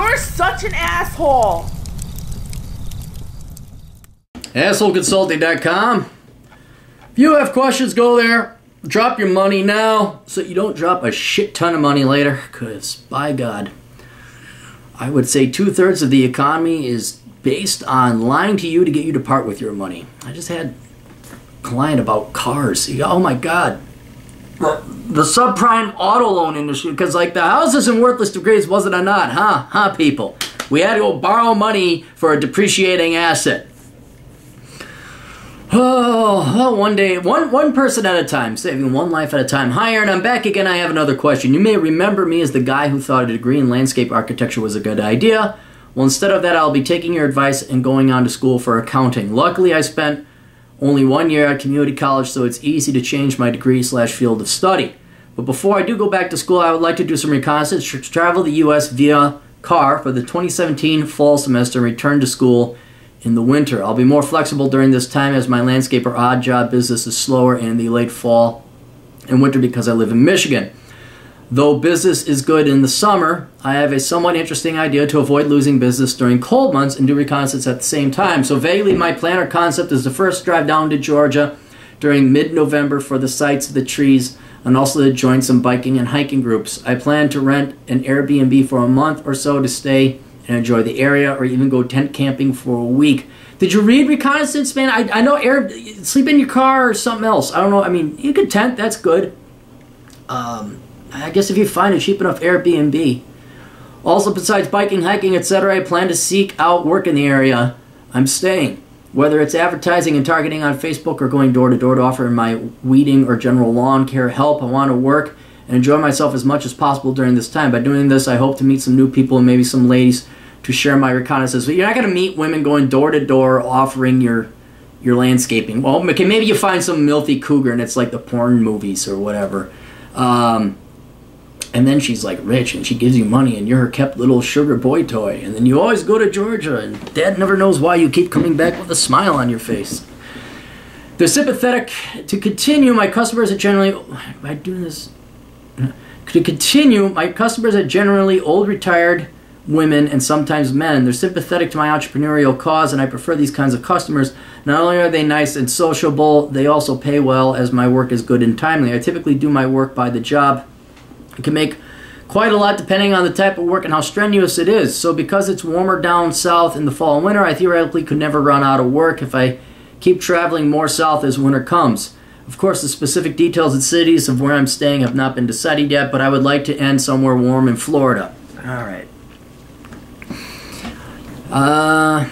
You're such an asshole. AssholeConsulting.com. If you have questions, go there. Drop your money now so you don't drop a shit ton of money later. Because, by God, I would say 2/3 of the economy is based on lying to you to get you to part with your money. I just had a client about cars. Oh my God. The subprime auto loan industry, because like the house isn't worthless degrees, was it or not? Huh, people? We had to go borrow money for a depreciating asset. Oh, well, one day, one person at a time, saving one life at a time. Hi, Aaron, I'm back again. I have another question. You may remember me as the guy who thought a degree in landscape architecture was a good idea. Well, instead of that, I'll be taking your advice and going on to school for accounting. Luckily, I spent only 1 year at community college, so it's easy to change my degree/field of study. But before I do go back to school, I would like to do some reconnaissance, travel the U.S. via car for the 2017 fall semester, and return to school in the winter. I'll be more flexible during this time as my landscape or odd job business is slower in the late fall and winter because I live in Michigan. Though business is good in the summer, I have a somewhat interesting idea to avoid losing business during cold months and do reconnaissance at the same time. So vaguely, my plan or concept is to first drive down to Georgia during mid-November for the sights of the trees and also to join some biking and hiking groups. I plan to rent an Airbnb for a month or so to stay and enjoy the area, or even go tent camping for a week. Did you read Reconnaissance, man? I know sleep in your car or something else. I don't know. I mean, you could tent. That's good. I guess if you find a cheap enough Airbnb. Also, besides biking, hiking, etc., I plan to seek out work in the area I'm staying. Whether it's advertising and targeting on Facebook or going door to door to offer my weeding or general lawn care help, I want to work and enjoy myself as much as possible during this time. By doing this, I hope to meet some new people and maybe some ladies to share my reconnaissance. But you're not going to meet women going door to door offering your landscaping. Well, okay, maybe you find some milthy cougar and it's like the porn movies or whatever. And then she's like rich and she gives you money and you're her kept little sugar boy toy. And then you always go to Georgia and Dad never knows why you keep coming back with a smile on your face. They're sympathetic. To continue, my customers are generally... Am I doing this? To continue, my customers are generally old retired women and sometimes men. They're sympathetic to my entrepreneurial cause and I prefer these kinds of customers. Not only are they nice and sociable, they also pay well as my work is good and timely. I typically do my work by the job. I can make quite a lot depending on the type of work and how strenuous it is. So because it's warmer down south in the fall and winter, I theoretically could never run out of work if I keep traveling more south as winter comes. Of course, the specific details and cities of where I'm staying have not been decided yet, but I would like to end somewhere warm in Florida. All right. And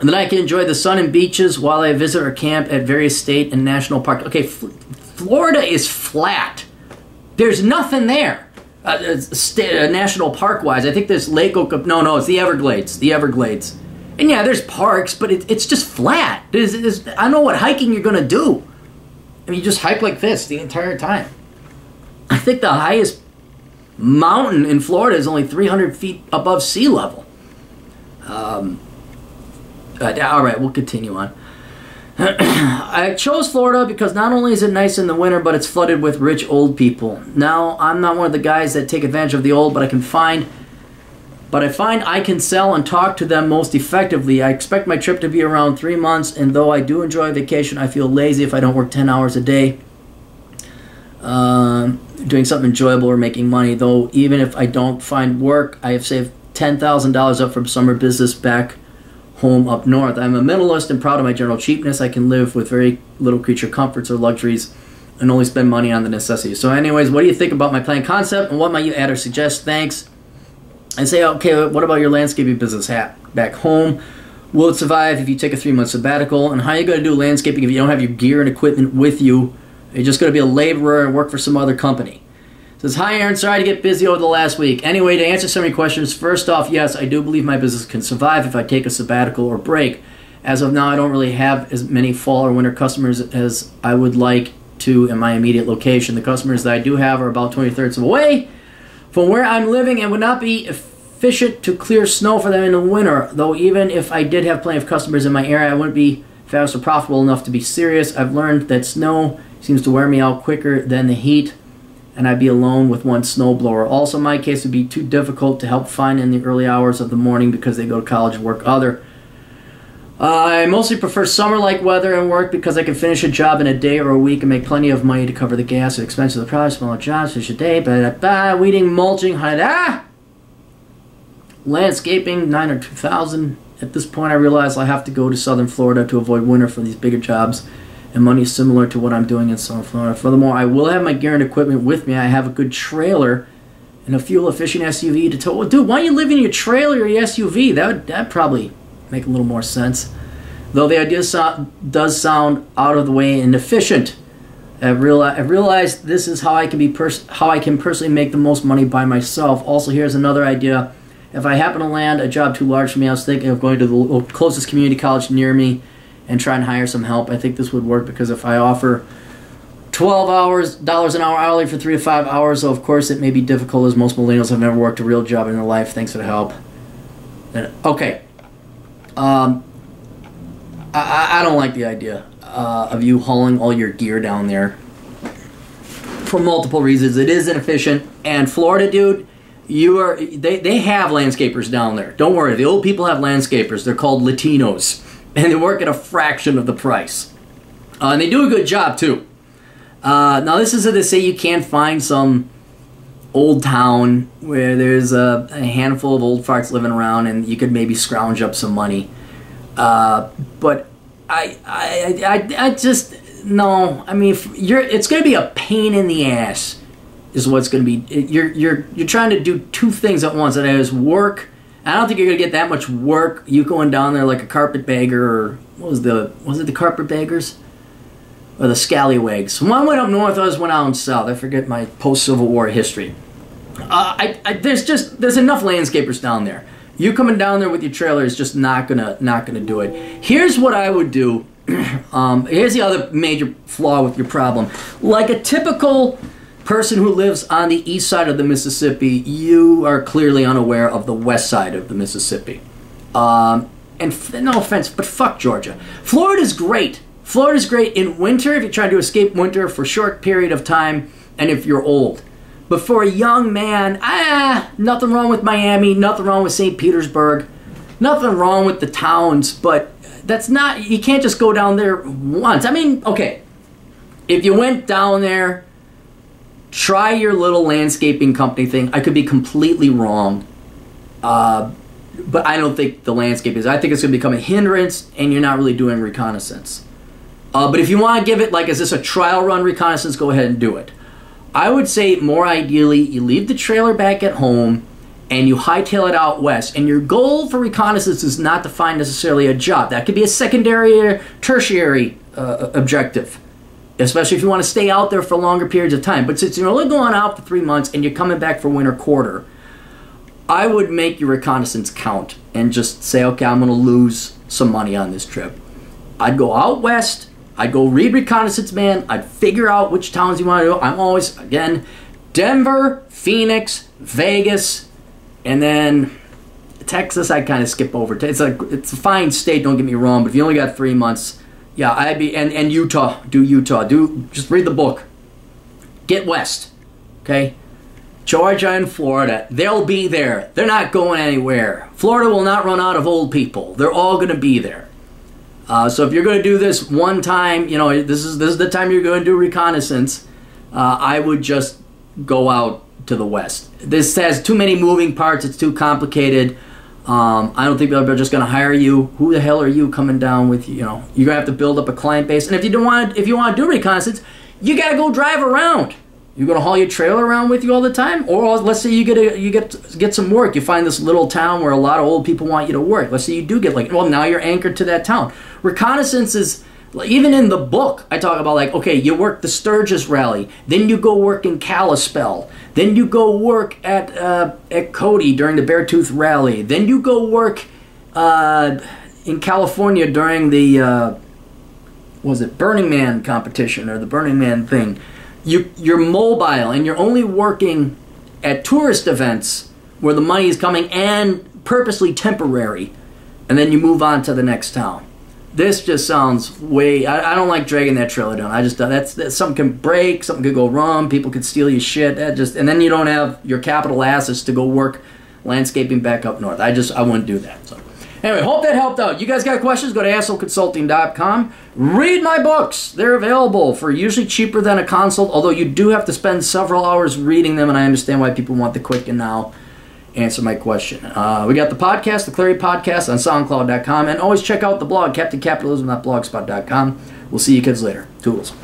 then I can enjoy the sun and beaches while I visit or camp at various state and national parks. Okay, Florida is flat. There's nothing there. National park-wise, I think there's Lake No, it's the Everglades. The Everglades. And yeah, there's parks, but it's just flat. I don't know what hiking you're going to do. I mean, you just hike like this the entire time. I think the highest mountain in Florida is only 300 feet above sea level. All right, we'll continue on. I chose Florida because not only is it nice in the winter, but it's flooded with rich old people. Now, I'm not one of the guys that take advantage of the old, but I find I can sell and talk to them most effectively. I expect my trip to be around 3 months, and though I do enjoy vacation, I feel lazy if I don't work 10 hours a day doing something enjoyable or making money. Though even if I don't find work, I have saved $10,000 up from summer business back home up north. I'm a minimalist and proud of my general cheapness. I can live with very little creature comforts or luxuries and only spend money on the necessities. So anyways, what do you think about my plan concept and what might you add or suggest? Thanks. And say, okay, what about your landscaping business back home? Will it survive if you take a 3-month sabbatical? And how are you going to do landscaping if you don't have your gear and equipment with you? You're just going to be a laborer and work for some other company. It says, hi Aaron, sorry to get busy over the last week. Anyway, to answer some of your questions, first off, yes, I do believe my business can survive if I take a sabbatical or break. As of now, I don't really have as many fall or winter customers as I would like to in my immediate location. The customers that I do have are about 20/3 away from where I'm living and would not be efficient to clear snow for them in the winter. Though even if I did have plenty of customers in my area, I wouldn't be fast or profitable enough to be serious. I've learned that snow seems to wear me out quicker than the heat. and I'd be alone with one snowblower. Also, my case would be too difficult to help find in the early hours of the morning because they go to college and work other. I mostly prefer summer-like weather and work because I can finish a job in a day or a week and make plenty of money to cover the gas and expenses of the product. Smaller jobs, finish a day, weeding, mulching, landscaping, 9 or 2,000. At this point, I realize I have to go to southern Florida to avoid winter for these bigger jobs, and money is similar to what I'm doing in southern Florida. Furthermore, I will have my gear and equipment with me. I have a good trailer and a fuel-efficient SUV to tow. Dude, why don't you live in your trailer or your SUV? That'd probably make a little more sense. Though the idea does sound out of the way and efficient. I've realized this is how I can personally make the most money by myself. Also, here's another idea. If I happen to land a job too large for me, I was thinking of going to the closest community college near me and try and hire some help. I think this would work because if I offer $12 an hour hourly for 3 to 5 hours, so of course it may be difficult as most millennials have never worked a real job in their life. Thanks for the help. Okay. I don't like the idea of you hauling all your gear down there for multiple reasons. It is inefficient, and Florida, dude, they have landscapers down there. Don't worry, the old people have landscapers. They're called Latinos, and they work at a fraction of the price, and they do a good job too. Now, this isn't to say you can't find some old town where there's a handful of old farts living around and you could maybe scrounge up some money. But I just, no. I mean, it's going to be a pain in the ass is what's going to be. You're trying to do two things at once. That is work. I don't think you're going to get that much work. You going down there like a carpetbagger, or was it the carpetbaggers? Or the scallywags. One went up north, others went out south. I forget my post-Civil War history. There's enough landscapers down there. You coming down there with your trailer is just not gonna do it. Here's what I would do. Here's the other major flaw with your problem. Like a typical person who lives on the east side of the Mississippi, you are clearly unaware of the west side of the Mississippi. And no offense, but fuck Georgia. Florida's great. Florida's great in winter if you're trying to escape winter for a short period of time and if you're old. But for a young man, nothing wrong with Miami, nothing wrong with St. Petersburg, nothing wrong with the towns, but that's not, you can't just go down there once. I mean, okay, if you went down there, try your little landscaping company thing. I could be completely wrong, but I don't think the landscape is. I think it's going to become a hindrance and you're not really doing reconnaissance. But if you want to give it, like, is this a trial run reconnaissance, go ahead and do it. I would say more ideally, you leave the trailer back at home and you hightail it out west. And your goal for reconnaissance is not to find necessarily a job. That could be a secondary or tertiary objective, especially if you want to stay out there for longer periods of time. But since you're only going out for 3 months and you're coming back for winter quarter, I would make your reconnaissance count and just say, okay, I'm going to lose some money on this trip. I'd go out west. I'd go read Reconnaissance Man. I'd figure out which towns you want to do. I'm always, again, Denver, Phoenix, Vegas, and then Texas I'd kind of skip over. It's a fine state, don't get me wrong, but if you only got 3 months, yeah, I'd be, and Utah, just read the book. Get west, okay? Georgia and Florida, they'll be there. They're not going anywhere. Florida will not run out of old people. They're all going to be there. So if you're going to do this one time, you know, this is the time you're going to do reconnaissance, I would just go out to the west. This has too many moving parts. It's too complicated. I don't think they're just going to hire you. Who the hell are you coming down with? You know, you're going to have to build up a client base. And if you want to do reconnaissance, you got to go drive around. You're going to haul your trailer around with you all the time? Or let's say you get some work. You find this little town where a lot of old people want you to work. Let's say you do get, like, well, now you're anchored to that town. Reconnaissance is, even in the book, I talk about, like, okay, you work the Sturgis rally. Then you go work in Kalispell. Then you go work at Cody during the Beartooth rally. Then you go work in California during the, Burning Man competition or the Burning Man thing. You're mobile and you're only working at tourist events where the money is coming and purposely temporary, and then you move on to the next town. This just sounds way... I don't like dragging that trailer down. I just... That's something can break, something could go wrong, people could steal your shit. And then you don't have your capital assets to go work landscaping back up north. I wouldn't do that. So anyway, hope that helped out. You guys got questions? Go to assholeconsulting.com. Read my books. They're available for usually cheaper than a consult, although you do have to spend several hours reading them, and I understand why people want the quick and now answer my question. We got the podcast, the Clarity Podcast, on SoundCloud.com, and always check out the blog, CaptainCapitalism.blogspot.com. We'll see you kids later. Toodles.